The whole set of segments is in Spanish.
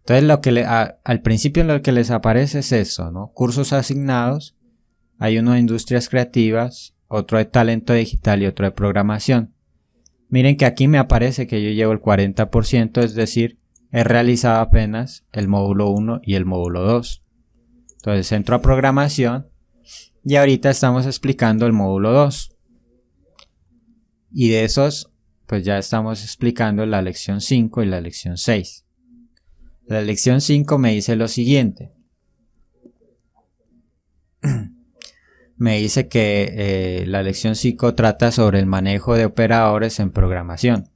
Entonces al principio lo que les aparece es eso, ¿no? Cursos asignados, hay uno de industrias creativas, otro de talento digital y otro de programación. Miren que aquí me aparece que yo llevo el 40%, es decir, he realizado apenas el módulo 1 y el módulo 2. Entonces entro a programación y ahorita estamos explicando el módulo 2. Y de esos, pues ya estamos explicando la lección 5 y la lección 6. La lección 5 me dice lo siguiente. Me dice que la lección 5 trata sobre el manejo de operadores en programación.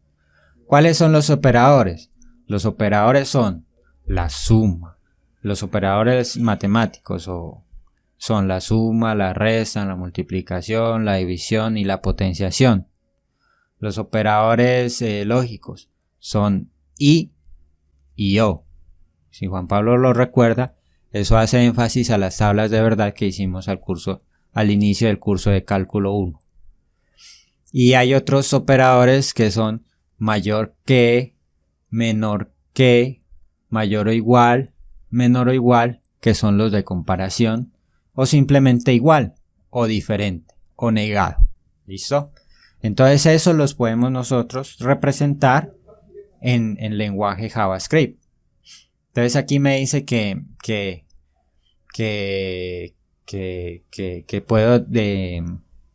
¿Cuáles son los operadores? Los operadores son la suma. Los operadores matemáticos son la suma, la resta, la multiplicación, la división y la potenciación. Los operadores lógicos son y o. Si Juan Pablo lo recuerda, eso hace énfasis a las tablas de verdad que hicimos al inicio del curso de cálculo 1. Y hay otros operadores que son mayor que, menor que, mayor o igual, menor o igual, que son los de comparación, o simplemente igual, o diferente, o negado. ¿Listo? Entonces eso los podemos nosotros representar en lenguaje JavaScript. Entonces aquí me dice que puedo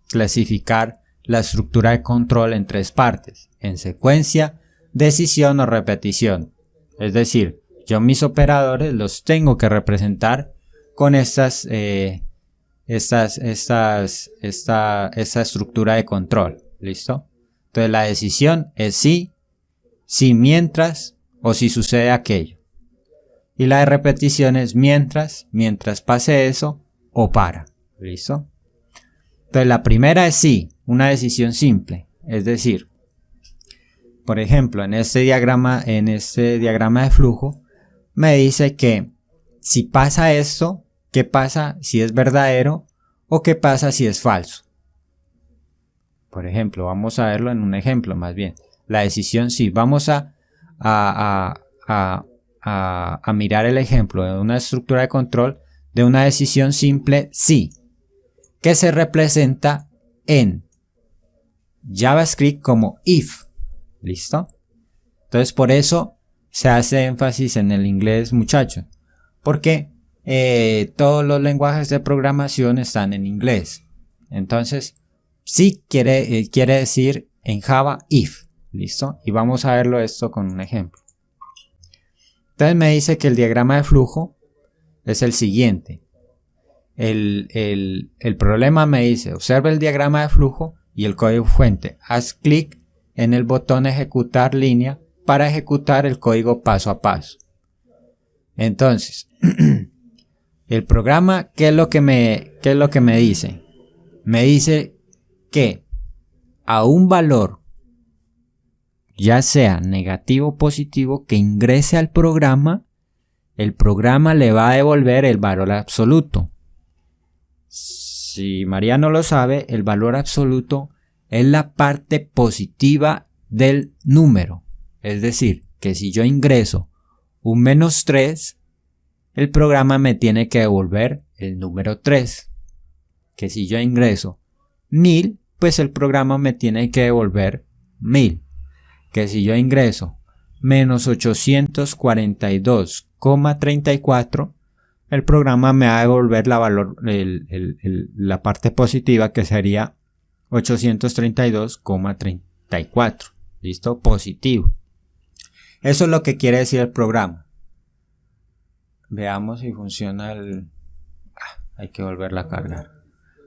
clasificar la estructura de control en 3 partes: en secuencia, decisión o repetición. Es decir, yo mis operadores los tengo que representar con esta estructura de control. ¿Listo? Entonces la decisión es si mientras o si sucede aquello. Y la de repetición es mientras pase eso o para. ¿Listo? Entonces la primera es sí, una decisión simple. Es decir, por ejemplo, en este diagrama de flujo, me dice que si pasa esto, ¿qué pasa si es verdadero o qué pasa si es falso? Por ejemplo, vamos a verlo en un ejemplo más bien. La decisión sí. Vamos a mirar el ejemplo de una estructura de control de una decisión simple sí, que se representa en JavaScript como if. ¿Listo? Entonces por eso se hace énfasis en el inglés, muchachos, porque todos los lenguajes de programación están en inglés. Entonces sí quiere decir en Java if. ¿Listo? Y vamos a verlo esto con un ejemplo. Entonces me dice que el diagrama de flujo es el siguiente. El problema me dice: observa el diagrama de flujo y el código fuente. Haz clic en el botón ejecutar línea para ejecutar el código paso a paso. Entonces, el programa, ¿qué es lo que me dice? Me dice que a un valor, ya sea negativo o positivo, que ingrese al programa, el programa le va a devolver el valor absoluto. Si María no lo sabe, el valor absoluto es la parte positiva del número. Es decir, que si yo ingreso un -3, el programa me tiene que devolver el número 3. Que si yo ingreso 1000, pues el programa me tiene que devolver 1000. Que si yo ingreso menos 842,34, el programa me va a devolver la parte positiva, que sería 832,34. ¿Listo? Positivo. Eso es lo que quiere decir el programa. Veamos si funciona hay que volverla a cargar.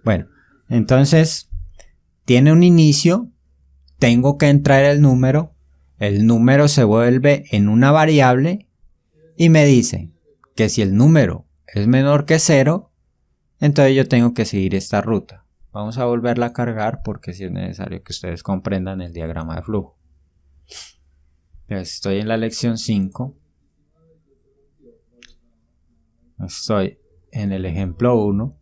Bueno, entonces tiene un inicio, tengo que entrar el número se vuelve en una variable y me dice que si el número es menor que 0, entonces yo tengo que seguir esta ruta. Vamos a volverla a cargar porque sí es necesario que ustedes comprendan el diagrama de flujo. Estoy en la lección 5. Estoy en el ejemplo 1.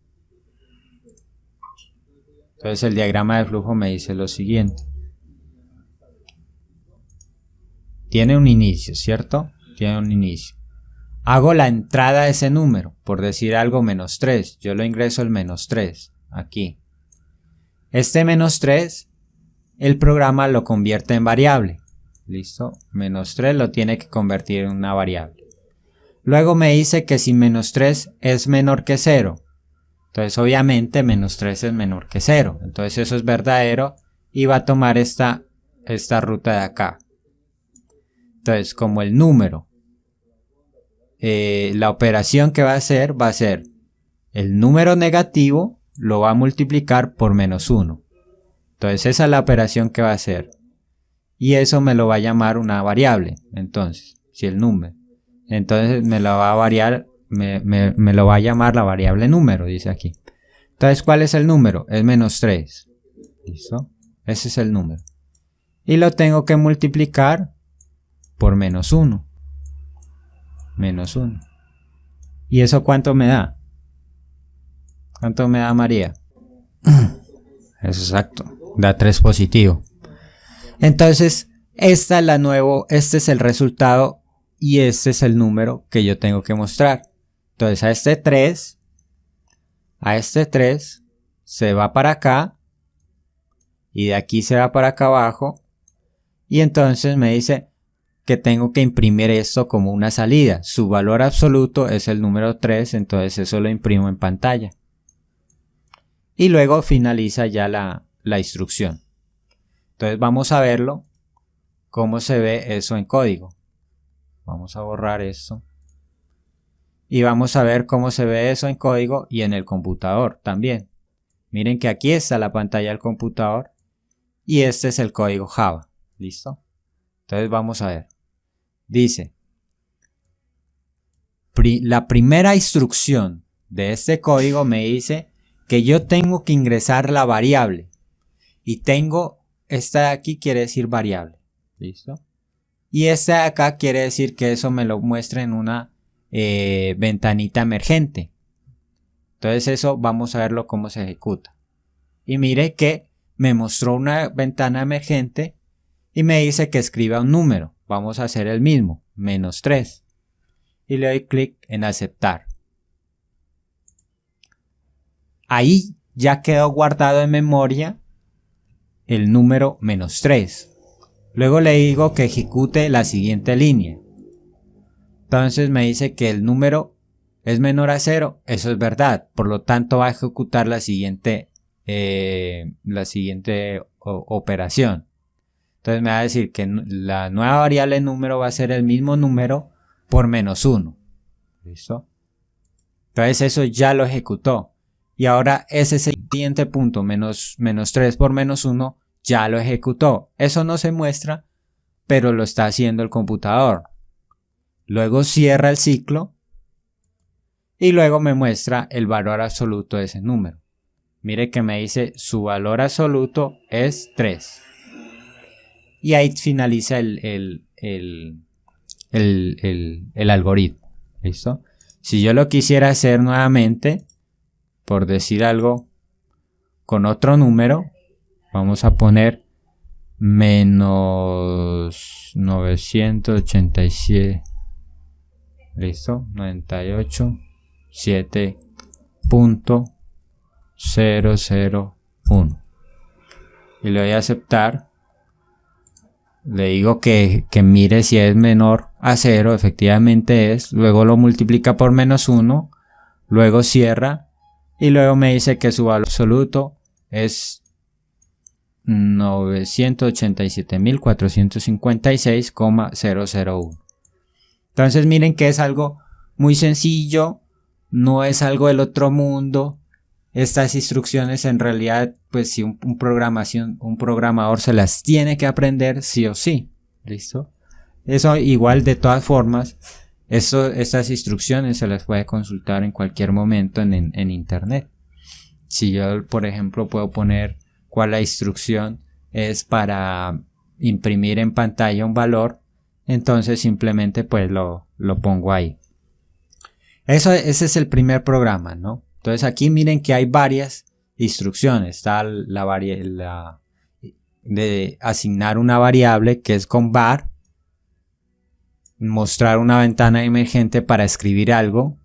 Entonces el diagrama de flujo me dice lo siguiente. Tiene un inicio, ¿cierto? Tiene un inicio. hago la entrada de ese número, por decir algo -3, yo lo ingreso el -3 aquí. Este -3, el programa lo convierte en variable. ¿Listo? -3 lo tiene que convertir en una variable. Luego me dice que si -3 es menor que 0. Entonces obviamente -3 es menor que 0. Entonces eso es verdadero y va a tomar esta ruta de acá. Entonces como el número, la operación que va a ser el número negativo lo va a multiplicar por -1. Entonces esa es la operación que va a hacer. Y eso me lo va a llamar una variable. Entonces, si el número. Entonces me lo va a variar, me lo va a llamar la variable número, dice aquí. Entonces, ¿cuál es el número? Es -3. ¿Listo? Ese es el número. Y lo tengo que multiplicar por -1. -1. ¿Y eso cuánto me da? ¿Cuánto me da, María? Es exacto. Da 3 positivo. Entonces, este es el resultado y este es el número que yo tengo que mostrar. Entonces, a este 3 se va para acá y de aquí se va para acá abajo. Y entonces me dice que tengo que imprimir esto como una salida. Su valor absoluto es el número 3, entonces eso lo imprimo en pantalla. Y luego finaliza ya la instrucción. Entonces vamos a verlo, cómo se ve eso en código. Vamos a borrar esto. Y vamos a ver cómo se ve eso en código y en el computador también. Miren que aquí está la pantalla del computador y este es el código Java. ¿Listo? Entonces vamos a ver. Dice, la primera instrucción de este código me dice que yo tengo que ingresar la variable. Y tengo, esta de aquí quiere decir variable. ¿Listo? Y esta de acá quiere decir que eso me lo muestra en una ventanita emergente. Entonces eso vamos a verlo cómo se ejecuta. Y mire que me mostró una ventana emergente y me dice que escriba un número. Vamos a hacer el mismo, -3. Y le doy clic en aceptar. Ahí ya quedó guardado en memoria el número -3. Luego le digo que ejecute la siguiente línea. Entonces me dice que el número es menor a 0. Eso es verdad. Por lo tanto va a ejecutar la siguiente operación. Entonces me va a decir que la nueva variable número va a ser el mismo número por -1. ¿Listo? Entonces eso ya lo ejecutó. Y ahora ese siguiente punto, -3 por -1, ya lo ejecutó. Eso no se muestra, pero lo está haciendo el computador. Luego cierra el ciclo y luego me muestra el valor absoluto de ese número. Mire que me dice su valor absoluto es 3. Y ahí finaliza el algoritmo. ¿Listo? Si yo lo quisiera hacer nuevamente, por decir algo, con otro número, vamos a poner -987. ¿Listo? 98.7.001. Y le doy a aceptar. Le digo que mire si es menor a 0, efectivamente es. Luego lo multiplica por -1. Luego cierra. Y luego me dice que su valor absoluto es 987.456,001. Entonces miren que es algo muy sencillo, no es algo del otro mundo. Estas instrucciones en realidad, pues si un programador se las tiene que aprender sí o sí. ¿Listo? Eso igual de todas formas, estas instrucciones se las puede consultar en cualquier momento en internet. Si yo, por ejemplo, puedo poner cuál la instrucción es para imprimir en pantalla un valor, entonces simplemente pues lo pongo ahí. Ese es el primer programa, ¿no? Entonces aquí miren que hay varias instrucciones. Está la de asignar una variable que es con var. mostrar una ventana emergente para escribir algo,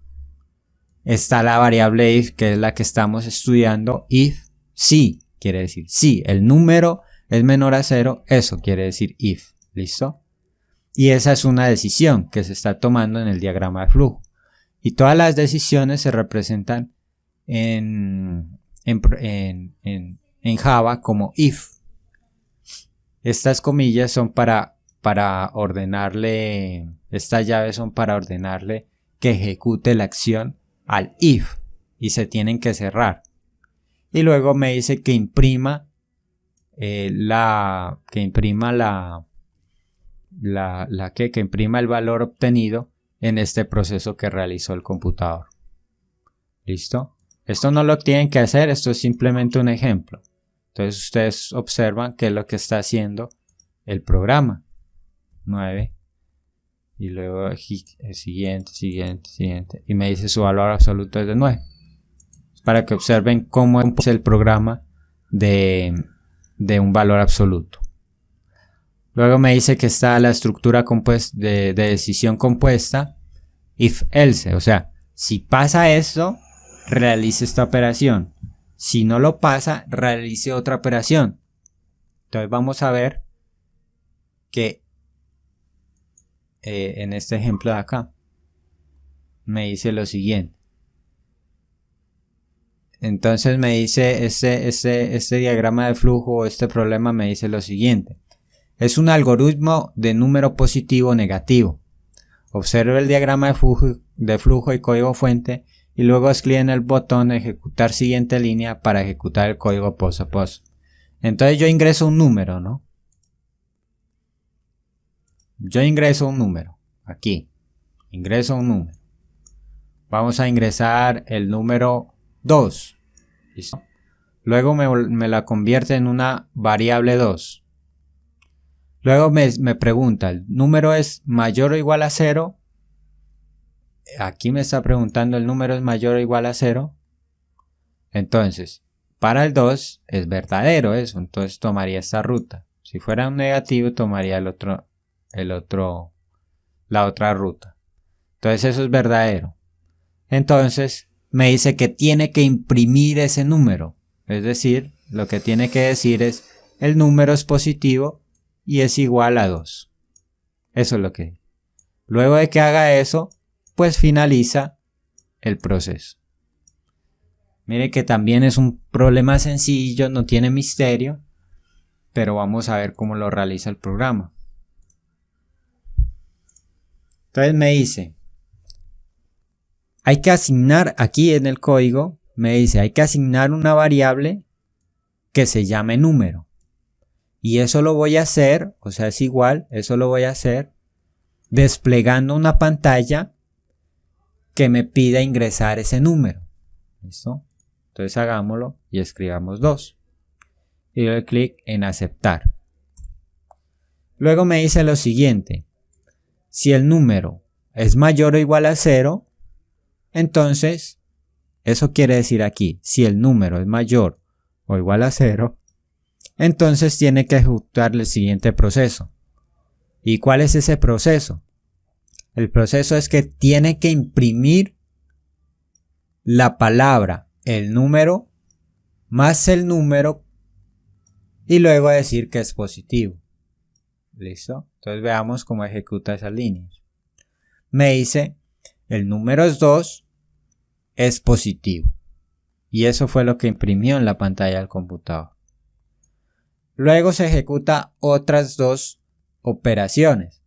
está la variable if, que es la que estamos estudiando. If sí, quiere decir sí, el número es menor a 0, eso quiere decir if. ¿Listo? Y esa es una decisión que se está tomando en el diagrama de flujo. Y todas las decisiones se representan en Java como if. Estas comillas son para ordenarle, estas llaves son para ordenarle que ejecute la acción al if y se tienen que cerrar. Y luego me dice que imprima que imprima el valor obtenido en este proceso que realizó el computador. ¿Listo? Esto no lo tienen que hacer, esto es simplemente un ejemplo. Entonces ustedes observan qué es lo que está haciendo el programa. 9. Y luego el siguiente. Y me dice su valor absoluto es de 9. Para que observen cómo es el programa de un valor absoluto. Luego me dice que está la estructura de decisión compuesta, if else, o sea, si pasa esto, realice esta operación. Si no lo pasa, realice otra operación. Entonces vamos a ver que en este ejemplo de acá me dice lo siguiente. Entonces me dice este diagrama de flujo, este problema me dice lo siguiente. Es un algoritmo de número positivo o negativo. Observe el diagrama de flujo y código fuente y luego escribe en el botón ejecutar siguiente línea para ejecutar el código paso a paso. Entonces yo ingreso un número, ¿no? Yo ingreso un número. Aquí. Ingreso un número. Vamos a ingresar el número 2. ¿Listo? Luego me la convierte en una variable 2. Luego me pregunta, ¿el número es mayor o igual a 0? Aquí me está preguntando, ¿el número es mayor o igual a 0? Entonces, para el 2 es verdadero eso, entonces tomaría esta ruta. Si fuera un negativo, tomaría la otra ruta. Entonces eso es verdadero. Entonces me dice que tiene que imprimir ese número. Es decir, lo que tiene que decir es, el número es positivo y es igual a 2. Eso es lo que. Luego de que haga eso, pues finaliza el proceso. Mire que también es un problema sencillo, no tiene misterio, pero vamos a ver cómo lo realiza el programa. Entonces me dice, hay que asignar aquí en el código, me dice, hay que asignar una variable que se llame número. Y eso lo voy a hacer, o sea, es igual, eso lo voy a hacer desplegando una pantalla que me pida ingresar ese número. ¿Listo? Entonces hagámoslo y escribamos 2. Y doy clic en aceptar. Luego me dice lo siguiente. Si el número es mayor o igual a 0, entonces, eso quiere decir aquí, si el número es mayor o igual a 0, entonces tiene que ejecutar el siguiente proceso. ¿Y cuál es ese proceso? El proceso es que tiene que imprimir la palabra, el número, más el número, y luego decir que es positivo. ¿Listo? Entonces veamos cómo ejecuta esas líneas. Me dice, el número es 2, es positivo. Y eso fue lo que imprimió en la pantalla del computador. Luego se ejecuta otras 2 operaciones.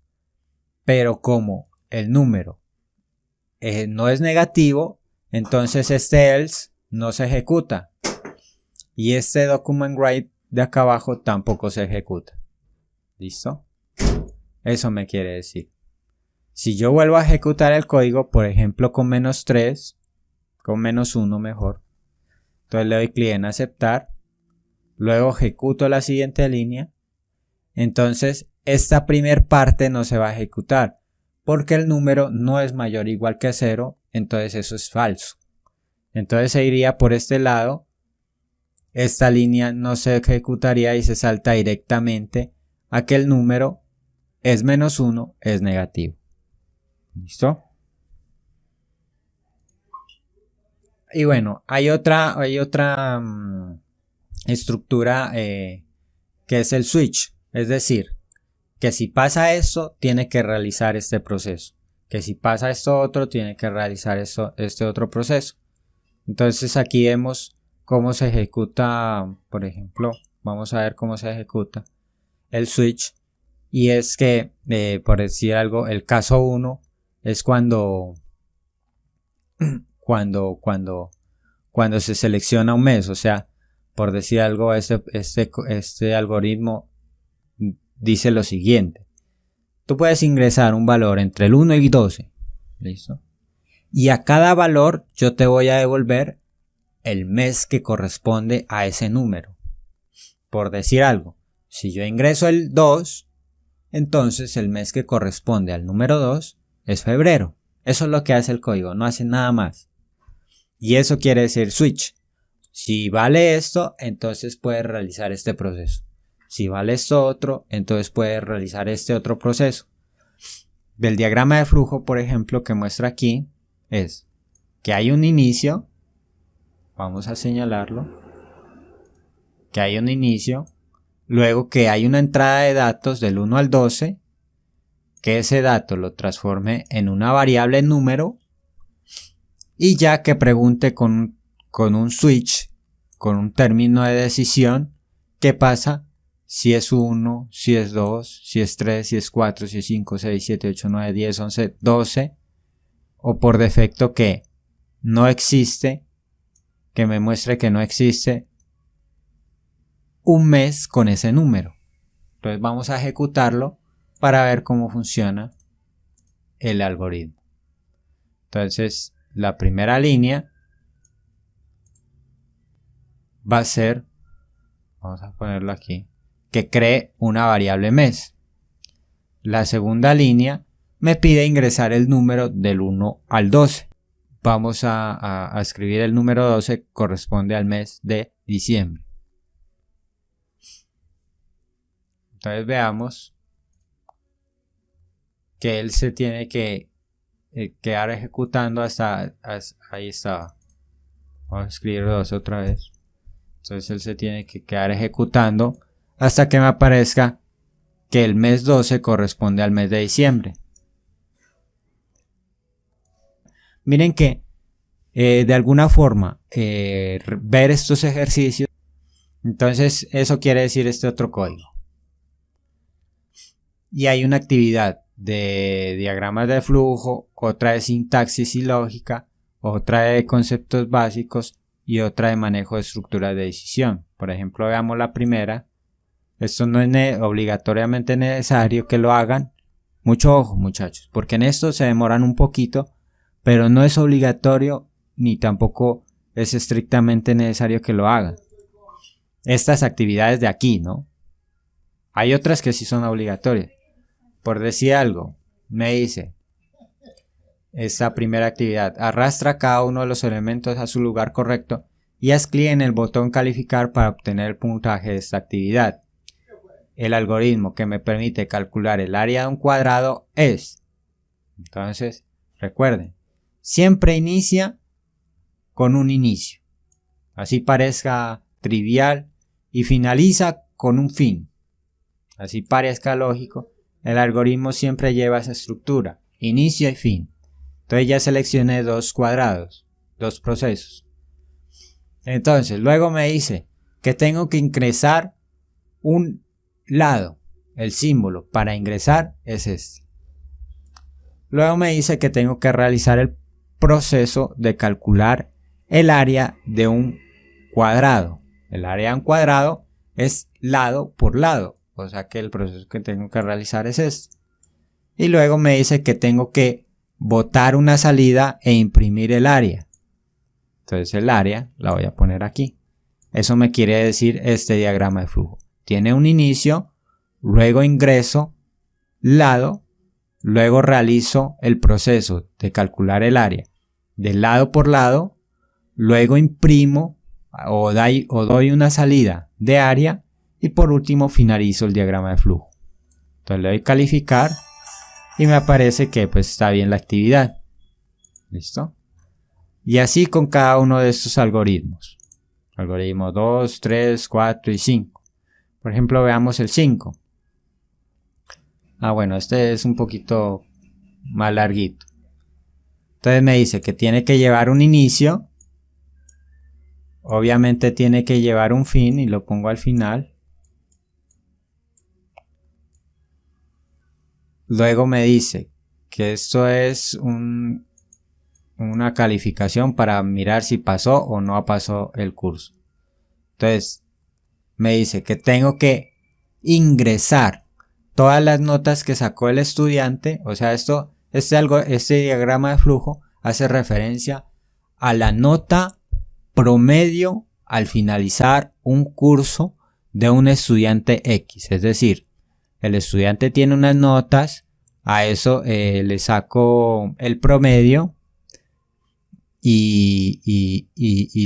Pero como el número no es negativo, entonces este else no se ejecuta. Y este document write de acá abajo tampoco se ejecuta. ¿Listo? Eso me quiere decir. Si yo vuelvo a ejecutar el código, por ejemplo con -3, con -1 mejor, entonces le doy clic en aceptar, luego ejecuto la siguiente línea, entonces esta primer parte no se va a ejecutar, porque el número no es mayor o igual que 0, entonces eso es falso. Entonces se iría por este lado, esta línea no se ejecutaría y se salta directamente a que el número es -1, es negativo. ¿Listo? Y bueno, hay otra estructura que es el switch. Es decir, que si pasa esto, tiene que realizar este proceso. Que si pasa esto otro, tiene que realizar este otro proceso. Entonces aquí vemos cómo se ejecuta, por ejemplo, vamos a ver cómo se ejecuta el switch. Y es que, por decir algo, el caso 1 es cuando se selecciona un mes. O sea, por decir algo, este algoritmo dice lo siguiente. Tú puedes ingresar un valor entre el 1 y 12. ¿Listo? Y a cada valor yo te voy a devolver el mes que corresponde a ese número. Por decir algo, si yo ingreso el 2, entonces el mes que corresponde al número 2 es febrero. Eso es lo que hace el código, no hace nada más. Y eso quiere decir switch. Si vale esto, entonces puedes realizar este proceso. Si vale esto otro, entonces puedes realizar este otro proceso. Del diagrama de flujo, por ejemplo, que muestra aquí, es que hay un inicio. Vamos a señalarlo. Que hay un inicio. Luego que hay una entrada de datos del 1 al 12. Que ese dato lo transforme en una variable número. Y ya que pregunte con un switch, con un término de decisión, ¿qué pasa? Si es 1, si es 2, si es 3, si es 4, si es 5, 6, 7, 8, 9, 10, 11, 12. O por defecto que no existe, que me muestre que no existe un mes con ese número. Entonces vamos a ejecutarlo para ver cómo funciona el algoritmo. Entonces la primera línea va a ser, vamos a ponerlo aquí, que cree una variable mes. La segunda línea me pide ingresar el número del 1 al 12. Vamos a escribir el número 12, corresponde al mes de diciembre. Entonces veamos que él se tiene que quedar ejecutando hasta ahí estaba. Vamos a escribir 12 otra vez. Entonces él se tiene que quedar ejecutando hasta que me aparezca que el mes 12 corresponde al mes de diciembre. Miren que de alguna forma ver estos ejercicios, entonces eso quiere decir este otro código. Y hay una actividad de diagramas de flujo, otra de sintaxis y lógica, otra de conceptos básicos y otra de manejo de estructuras de decisión. Por ejemplo, veamos la primera. Esto no es obligatoriamente necesario que lo hagan. Mucho ojo, muchachos, porque en esto se demoran un poquito, pero no es obligatorio ni tampoco es estrictamente necesario que lo hagan. Estas actividades de aquí, ¿no? Hay otras que sí son obligatorias. Por decir algo, me dice esta primera actividad: arrastra cada uno de los elementos a su lugar correcto y haz clic en el botón calificar para obtener el puntaje de esta actividad. El algoritmo que me permite calcular el área de un cuadrado es. Entonces, recuerden, siempre inicia con un inicio, así parezca trivial, y finaliza con un fin, así parezca lógico. El algoritmo siempre lleva esa estructura, inicio y fin. Entonces ya seleccioné dos cuadrados, dos procesos. Entonces luego me dice que tengo que ingresar un lado. El símbolo para ingresar es este. Luego me dice que tengo que realizar el proceso de calcular el área de un cuadrado. El área de un cuadrado es lado por lado. O sea que el proceso que tengo que realizar es este. Y luego me dice que tengo que botar una salida e imprimir el área. Entonces el área la voy a poner aquí. Eso me quiere decir este diagrama de flujo. Tiene un inicio, luego ingreso, lado, luego realizo el proceso de calcular el área de lado por lado, luego imprimo o doy una salida de área y por último finalizo el diagrama de flujo. Entonces le doy calificar y me aparece que pues está bien la actividad. ¿Listo? Y así con cada uno de estos algoritmos. Algoritmo 2, 3, 4 y 5. Por ejemplo, veamos el 5. Bueno, este es un poquito más larguito. Entonces me dice que tiene que llevar un inicio. Obviamente tiene que llevar un fin y lo pongo al final. Luego me dice que esto es una calificación para mirar si pasó o no pasó el curso. Entonces me dice que tengo que ingresar todas las notas que sacó el estudiante. O sea, este diagrama de flujo hace referencia a la nota promedio al finalizar un curso de un estudiante X. Es decir, el estudiante tiene unas notas, a eso le saco el promedio y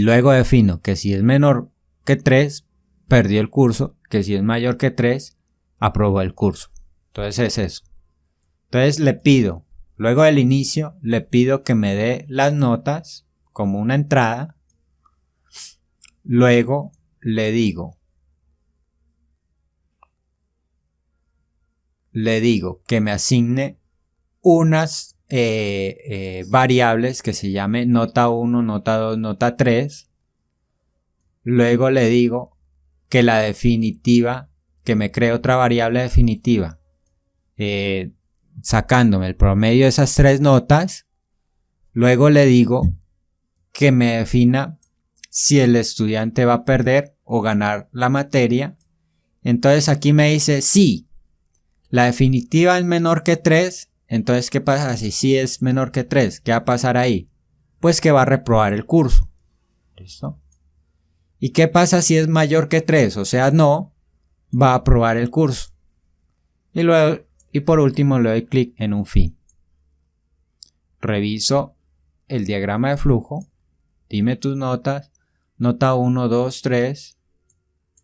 luego defino que si es menor que 3, perdió el curso, que si es mayor que 3, aprobó el curso. Entonces es eso. Entonces le pido, luego del inicio, le pido que me dé las notas como una entrada. Luego le digo que me asigne unas variables que se llame nota 1, nota 2, nota 3. Luego le digo que la definitiva, que me cree otra variable definitiva, sacándome el promedio de esas 3 notas. Luego le digo que me defina si el estudiante va a perder o ganar la materia. Entonces aquí me dice sí. La definitiva es menor que 3, entonces ¿qué pasa si sí es menor que 3? ¿Qué va a pasar ahí? Pues que va a reprobar el curso. ¿Listo? ¿Y qué pasa si es mayor que 3? O sea, no, va a aprobar el curso. Y por último le doy clic en un fin. Reviso el diagrama de flujo. Dime tus notas. Nota 1, 2, 3.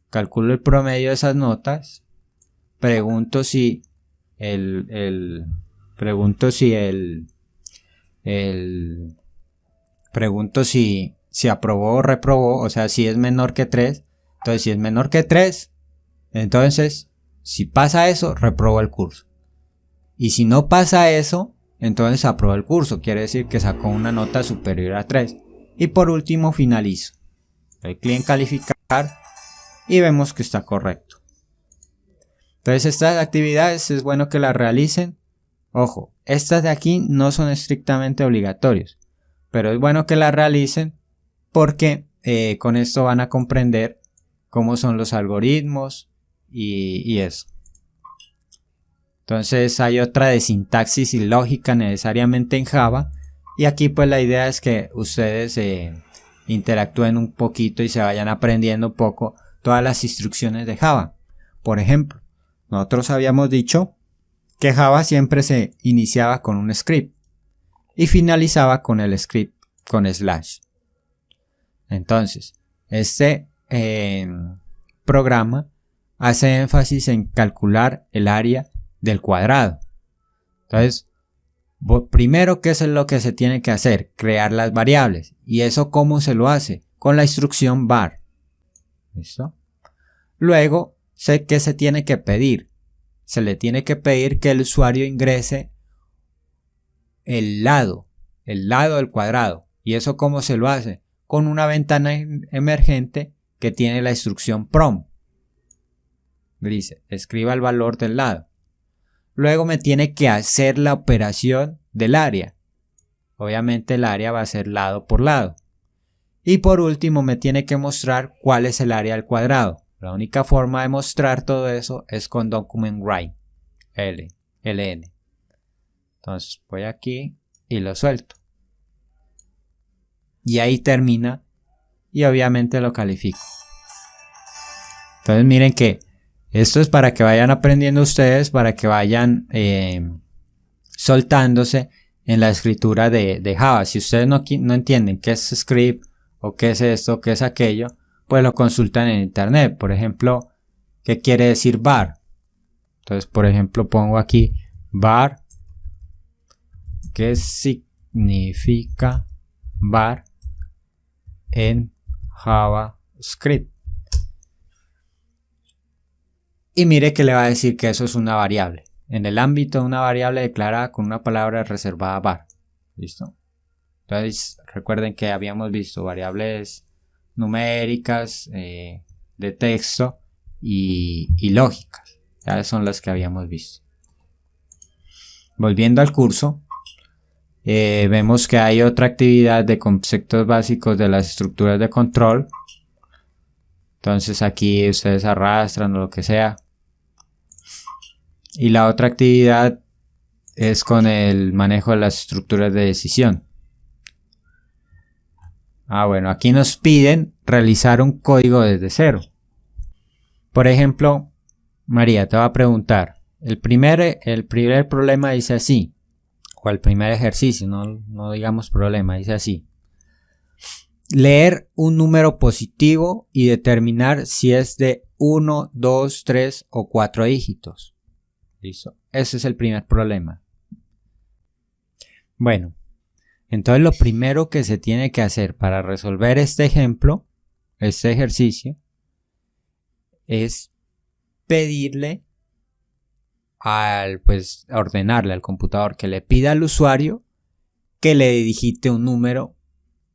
Calculo el promedio de esas notas. Pregunto si si aprobó o reprobó, o sea, si es menor que 3. Entonces, si es menor que 3, entonces, si pasa eso, reprobó el curso. Y si no pasa eso, entonces aprobó el curso. Quiere decir que sacó una nota superior a 3. Y por último, finalizo. Doy clic en calificar y vemos que está correcto. Entonces estas actividades es bueno que las realicen. Ojo, estas de aquí no son estrictamente obligatorias, pero es bueno que las realicen porque con esto van a comprender cómo son los algoritmos y eso. Entonces hay otra de sintaxis y lógica necesariamente en Java, y aquí pues la idea es que ustedes interactúen un poquito y se vayan aprendiendo un poco todas las instrucciones de Java. Por ejemplo, nosotros habíamos dicho que Java siempre se iniciaba con un script y finalizaba con el script con slash. Entonces, este programa hace énfasis en calcular el área del cuadrado. Entonces, primero, ¿qué es lo que se tiene que hacer? Crear las variables. ¿Y eso cómo se lo hace? Con la instrucción var. ¿Listo? Luego, sé que se tiene que pedir. Se le tiene que pedir que el usuario ingrese el lado del cuadrado. ¿Y eso cómo se lo hace? Con una ventana emergente que tiene la instrucción prom. Dice, escriba el valor del lado. Luego me tiene que hacer la operación del área. Obviamente el área va a ser lado por lado. Y por último me tiene que mostrar cuál es el área del cuadrado. La única forma de mostrar todo eso es con document_write, ln. Entonces voy aquí y lo suelto. Y ahí termina y obviamente lo califico. Entonces miren que esto es para que vayan aprendiendo ustedes, para que vayan soltándose en la escritura de Java. Si ustedes no entienden qué es script o qué es esto, qué es aquello, pues lo consultan en internet. Por ejemplo, ¿qué quiere decir var? Entonces, por ejemplo, pongo aquí var qué significa var en JavaScript. Y mire que le va a decir que eso es una variable. En el ámbito de una variable declarada con una palabra reservada var. ¿Listo? Entonces recuerden que habíamos visto variables numéricas, de texto y lógicas. Ya son las que habíamos visto. Volviendo al curso, vemos que hay otra actividad de conceptos básicos de las estructuras de control. Entonces aquí ustedes arrastran o lo que sea. Y la otra actividad es con el manejo de las estructuras de decisión. Bueno, aquí nos piden realizar un código desde cero. Por ejemplo, María, te va a preguntar, el primer problema dice así, o el primer ejercicio, no digamos problema, dice así. Leer un número positivo y determinar si es de 1, 2, 3 o 4 dígitos. ¿Listo? Ese es el primer problema. Bueno, entonces lo primero que se tiene que hacer para resolver este ejemplo, este ejercicio, es pedirle ordenarle al computador que le pida al usuario que le digite un número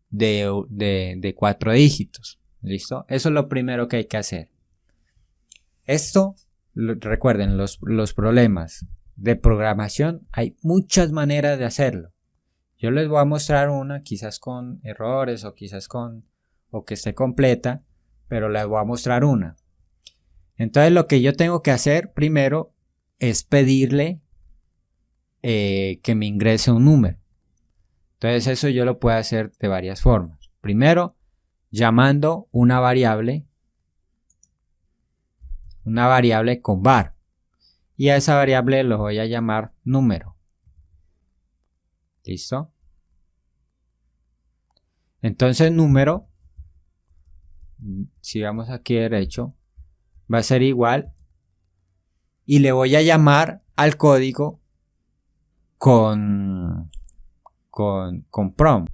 de 4 dígitos. ¿Listo? Eso es lo primero que hay que hacer. Esto, recuerden, los problemas de programación, hay muchas maneras de hacerlo. Yo les voy a mostrar una, quizás con errores o quizás o que esté completa, pero les voy a mostrar una. Entonces lo que yo tengo que hacer primero es pedirle que me ingrese un número. Entonces eso yo lo puedo hacer de varias formas. Primero, llamando una variable con var. Y a esa variable lo voy a llamar número. ¿Listo? Entonces número, si vamos aquí derecho, va a ser igual. Y le voy a llamar al código con prom.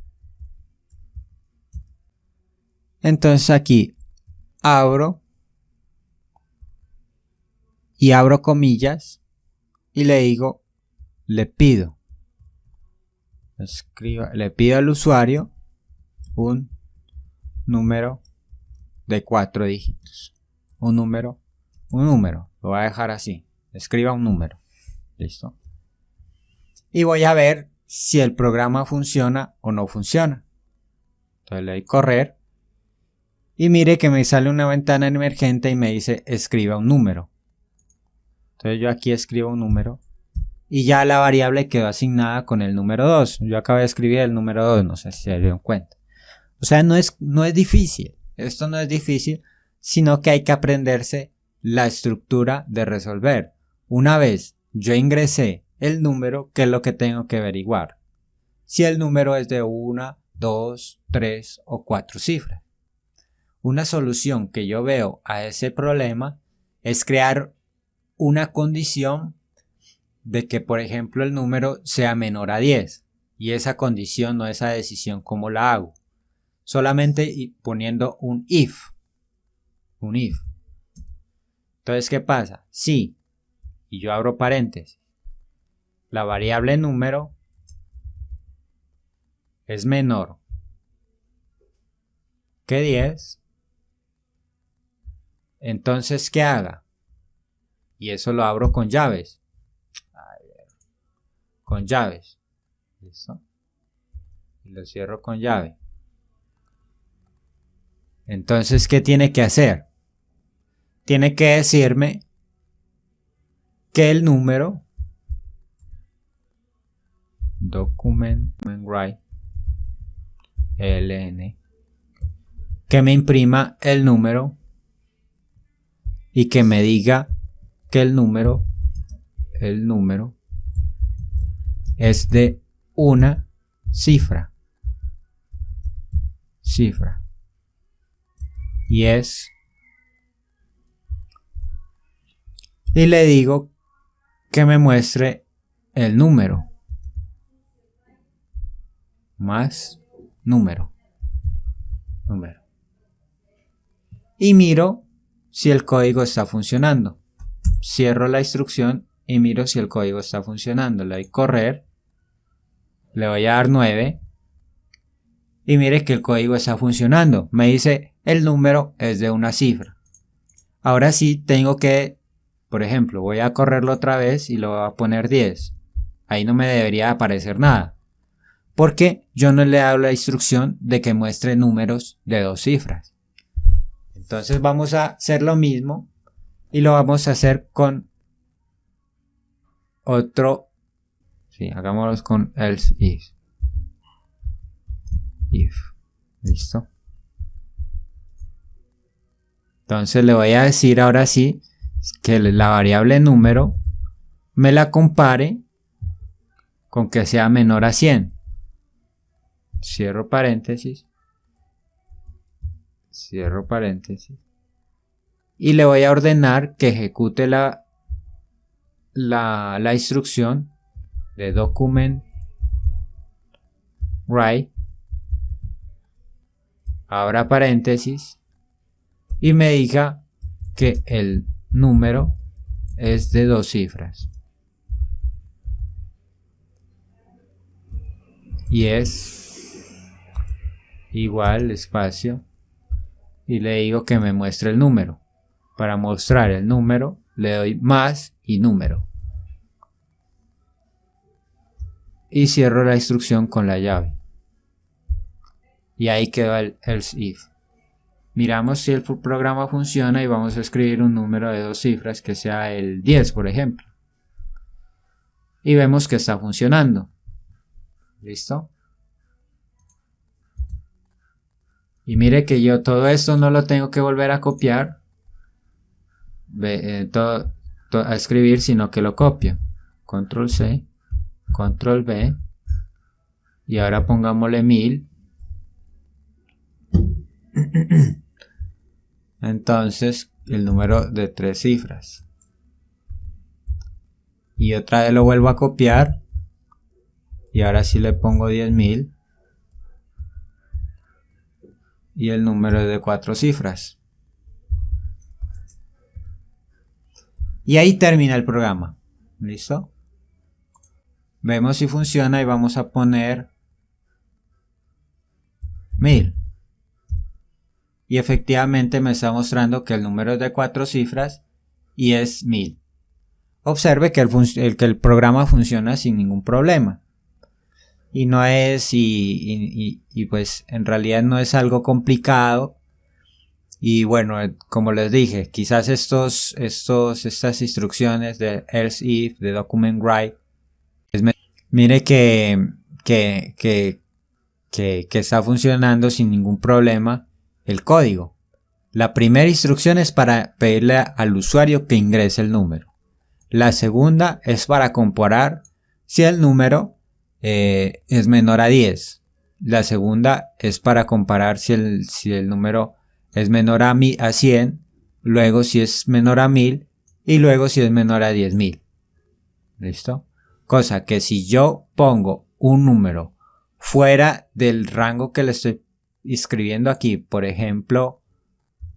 Entonces aquí abro comillas y le digo, le pido al usuario un número de 4 dígitos. Un número, lo voy a dejar así. Escriba un número. ¿Listo? Y voy a ver si el programa funciona o no funciona. Entonces le doy correr. Y mire que me sale una ventana emergente y me dice escriba un número. Entonces yo aquí escribo un número. Y ya la variable quedó asignada con el número 2. Yo acabo de escribir el número 2, no sé si se dieron cuenta. O sea, no es difícil. Esto no es difícil, sino que hay que aprenderse la estructura de resolver. Una vez yo ingresé el número, ¿qué es lo que tengo que averiguar? Si el número es de 1, 2, 3 o 4 cifras. Una solución que yo veo a ese problema es crear una condición de que, por ejemplo, el número sea menor a 10. Y esa condición o esa decisión, ¿cómo la hago? Solamente poniendo un if. Entonces, ¿qué pasa? Si, y yo abro paréntesis, la variable número es menor que 10, entonces, ¿qué haga? Y eso lo abro con llaves. Con llaves. ¿Listo? Y lo cierro con llave. Entonces, ¿qué tiene que hacer? Tiene que decirme que el número document write ln que me imprima el número y que me diga que el número es de una cifra y le digo que me muestre el número. más número. Y miro si el código está funcionando. Cierro la instrucción y miro si el código está funcionando. Le doy correr, le voy a dar 9 y mire que el código está funcionando. Me dice el número es de una cifra. Ahora sí tengo que, por ejemplo, voy a correrlo otra vez y lo voy a poner 10. Ahí no me debería aparecer nada, porque yo no le he dado la instrucción de que muestre números de 2 cifras. Entonces vamos a hacer lo mismo y lo vamos a hacer con otro. Sí, hagámoslo con else if. Listo. Entonces le voy a decir ahora sí que la variable número me la compare con que sea menor a 100. Cierro paréntesis. Y le voy a ordenar que ejecute la instrucción de document write, abra paréntesis, y me diga que el número es de 2 cifras. Y es igual espacio. Y le digo que me muestre el número. Para mostrar el número le doy más y número. Y cierro la instrucción con la llave. Y ahí quedó el else if. Miramos si el programa funciona y vamos a escribir un número de 2 cifras que sea el 10, por ejemplo. Y vemos que está funcionando. ¿Listo? Y mire que yo todo esto no lo tengo que volver a copiar a escribir, sino que lo copio. Control C, Control V, y ahora pongámosle 1000. Entonces el número de 3 cifras. Y otra vez lo vuelvo a copiar y ahora sí le pongo 10.000. Y el número es de 4 cifras. Y ahí termina el programa. ¿Listo? Vemos si funciona y vamos a poner 1000. Y efectivamente me está mostrando que el número es de 4 cifras y es 1000. Observe que el programa funciona sin ningún problema. Y no es, y pues en realidad no es algo complicado. Y bueno, como les dije, quizás estas instrucciones de else if, de document write, mire que está funcionando sin ningún problema el código. La primera instrucción es para pedirle al usuario que ingrese el número. La segunda es para comparar si el número es menor a 10. La segunda es para comparar si el número es menor a 100, luego si es menor a 1000 y luego si es menor a 10.000. ¿Listo? Cosa que si yo pongo un número fuera del rango que le estoy escribiendo aquí, por ejemplo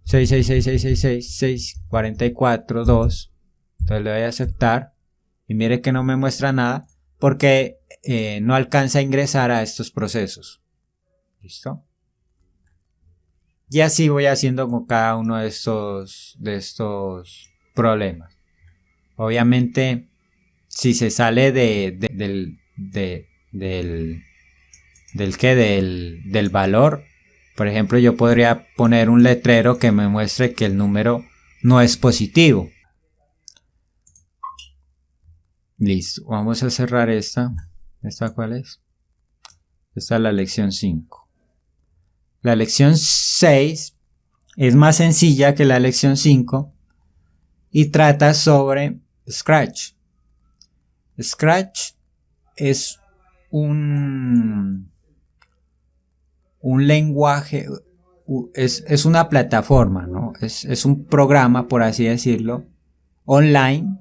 666666644.2, entonces le voy a aceptar y mire que no me muestra nada porque no alcanza a ingresar a estos procesos. ¿Listo? Y así voy haciendo con cada uno de estos problemas. Obviamente, si se sale del valor, por ejemplo, yo podría poner un letrero que me muestre que el número no es positivo. Listo, vamos a cerrar esta. ¿Esta cuál es? Esta es la lección 5. La lección 6 es más sencilla que la lección 5 y trata sobre Scratch. Scratch es un lenguaje, es una plataforma, ¿no? Es un programa, por así decirlo, online.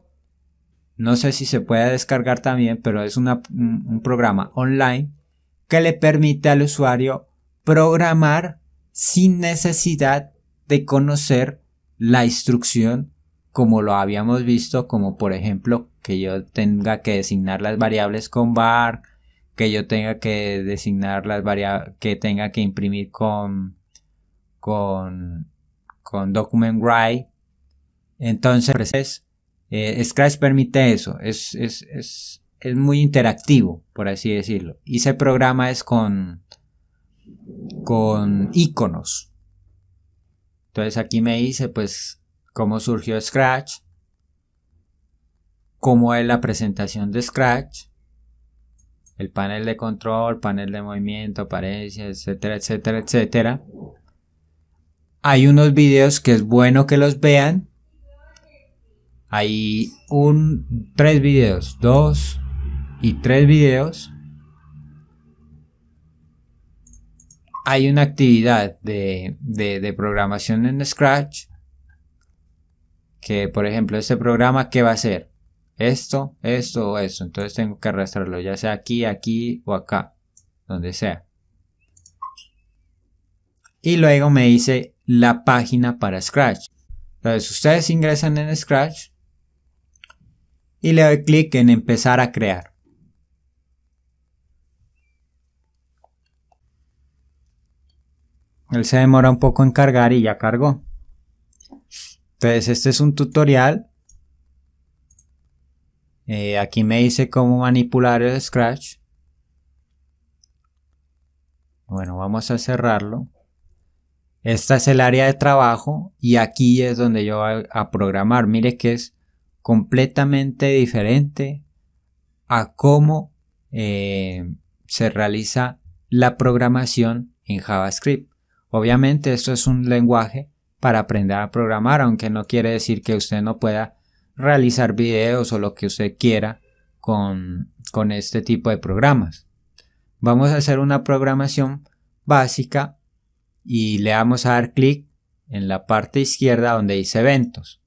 No sé si se puede descargar también, pero es un programa online que le permite al usuario programar sin necesidad de conocer la instrucción como lo habíamos visto, como por ejemplo que yo tenga que designar las variables con var, que yo tenga que designar las variables, que tenga que imprimir con document write. Entonces Scratch permite eso, es muy interactivo, por así decirlo, y se programa es con iconos. Entonces aquí me dice pues cómo surgió Scratch, cómo es la presentación de Scratch, el panel de control, panel de movimiento, apariencia, etcétera, etcétera, etcétera. Hay unos videos que es bueno que los vean. Hay 3 videos, 2 y 3 videos. Hay una actividad de programación en Scratch que, por ejemplo, este programa, ¿qué va a hacer? Esto o esto. Entonces tengo que arrastrarlo, ya sea aquí, aquí o acá, donde sea. Y luego me dice la página para Scratch. Entonces ustedes ingresan en Scratch y le doy clic en empezar a crear. Él se demora un poco en cargar y ya cargó. Entonces este es un tutorial. Aquí me dice cómo manipular el Scratch. Bueno, vamos a cerrarlo. Esta es el área de trabajo y aquí es donde yo voy a programar. Mire que es completamente diferente a cómo se realiza la programación en JavaScript. Obviamente esto es un lenguaje para aprender a programar, aunque no quiere decir que usted no pueda realizar videos o lo que usted quiera con este tipo de programas. Vamos a hacer una programación básica y le vamos a dar clic en la parte izquierda donde dice eventos.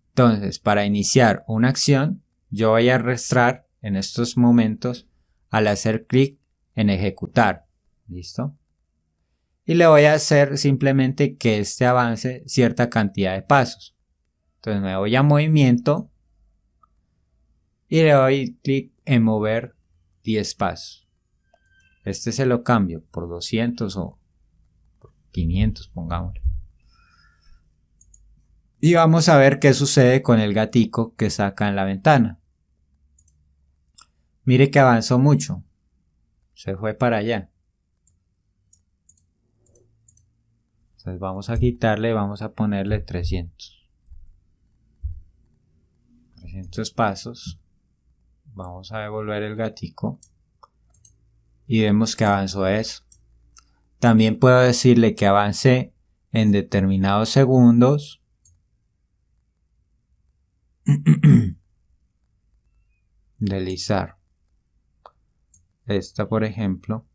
Entonces, para iniciar una acción, yo voy a arrastrar en estos momentos al hacer clic en ejecutar. ¿Listo? Y le voy a hacer simplemente que este avance cierta cantidad de pasos. Entonces me voy a movimiento y le doy clic en mover 10 pasos. Este se lo cambio por 200 o por 500, pongámosle. Y vamos a ver qué sucede con el gatico que saca en la ventana. Mire que avanzó mucho. Se fue para allá. Entonces vamos a quitarle, vamos a ponerle 300. 300 pasos. Vamos a devolver el gatico. Y vemos que avanzó eso. También puedo decirle que avance en determinados segundos. Deslizar. Esta, por ejemplo.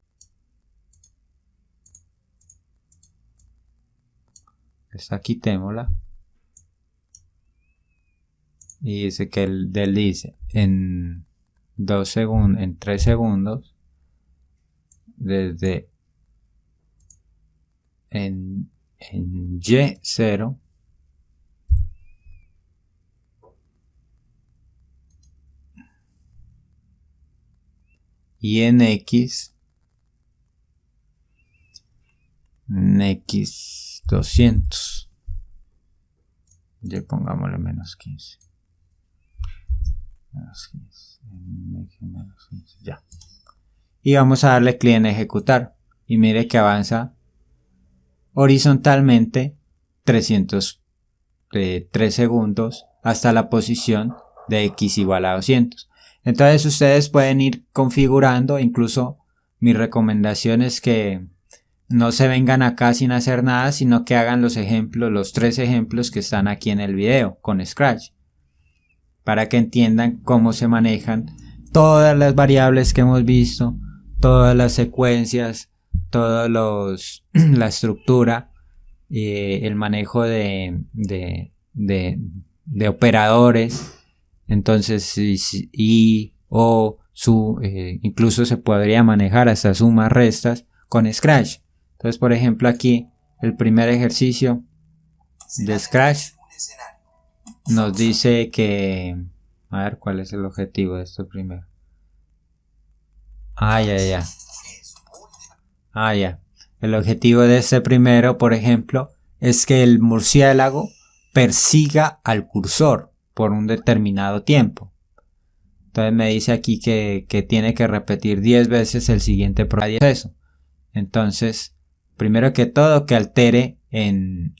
Esta quitémosla. Y dice que el deslice en 2 segundos, en 3 segundos. Desde en Y0 y en X 200. Ya pongámosle menos 15. Menos 15. Menos 15. Ya. Y vamos a darle clic en ejecutar. Y mire que avanza horizontalmente 300 de 3 segundos hasta la posición de X igual a 200. Entonces ustedes pueden ir configurando. Incluso mi recomendación es que no se vengan acá sin hacer nada, sino que hagan los ejemplos, los 3 ejemplos que están aquí en el video con Scratch, para que entiendan cómo se manejan todas las variables que hemos visto, todas las secuencias, la estructura, el manejo de operadores. Entonces, I, O, incluso se podría manejar hasta sumas, restas con Scratch. Entonces, por ejemplo, aquí el primer ejercicio de Scratch nos dice que, a ver, ¿cuál es el objetivo de esto primero? Ya. El objetivo de este primero, por ejemplo, es que el murciélago persiga al cursor por un determinado tiempo. Entonces me dice aquí que tiene que repetir 10 veces el siguiente proceso. Entonces, primero que todo, que altere en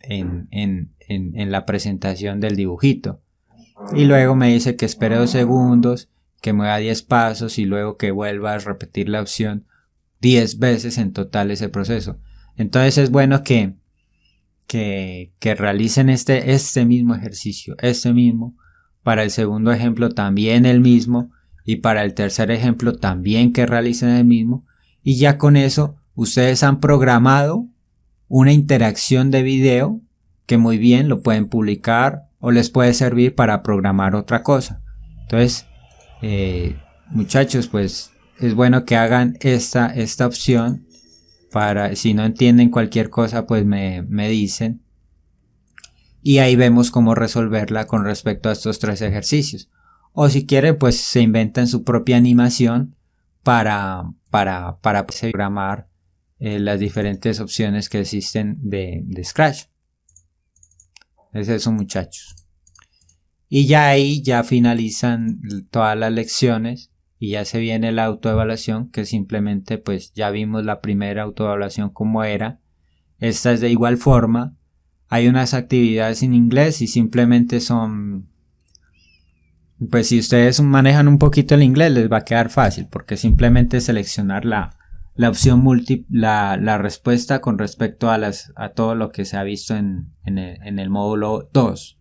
la presentación del dibujito. Y luego me dice que espere 2 segundos, que mueva 10 pasos y luego que vuelva a repetir la opción 10 veces en total ese proceso. Entonces es bueno que realicen este mismo ejercicio, para el segundo ejemplo también el mismo, y para el tercer ejemplo también que realicen el mismo, y ya con eso ustedes han programado una interacción de video que muy bien lo pueden publicar o les puede servir para programar otra cosa. Entonces, muchachos, pues es bueno que hagan esta opción. Para, si no entienden cualquier cosa, pues me dicen. Y ahí vemos cómo resolverla con respecto a estos 3 ejercicios. O si quieren, pues se inventan su propia animación para programar las diferentes opciones que existen de Scratch. Es eso, muchachos. Y ya ahí ya finalizan todas las lecciones. Y ya se viene la autoevaluación, que simplemente pues ya vimos la primera autoevaluación como era. Esta es de igual forma. Hay unas actividades en inglés y simplemente son, pues si ustedes manejan un poquito el inglés les va a quedar fácil, porque simplemente seleccionar la opción la respuesta con respecto a todo lo que se ha visto en el módulo 2.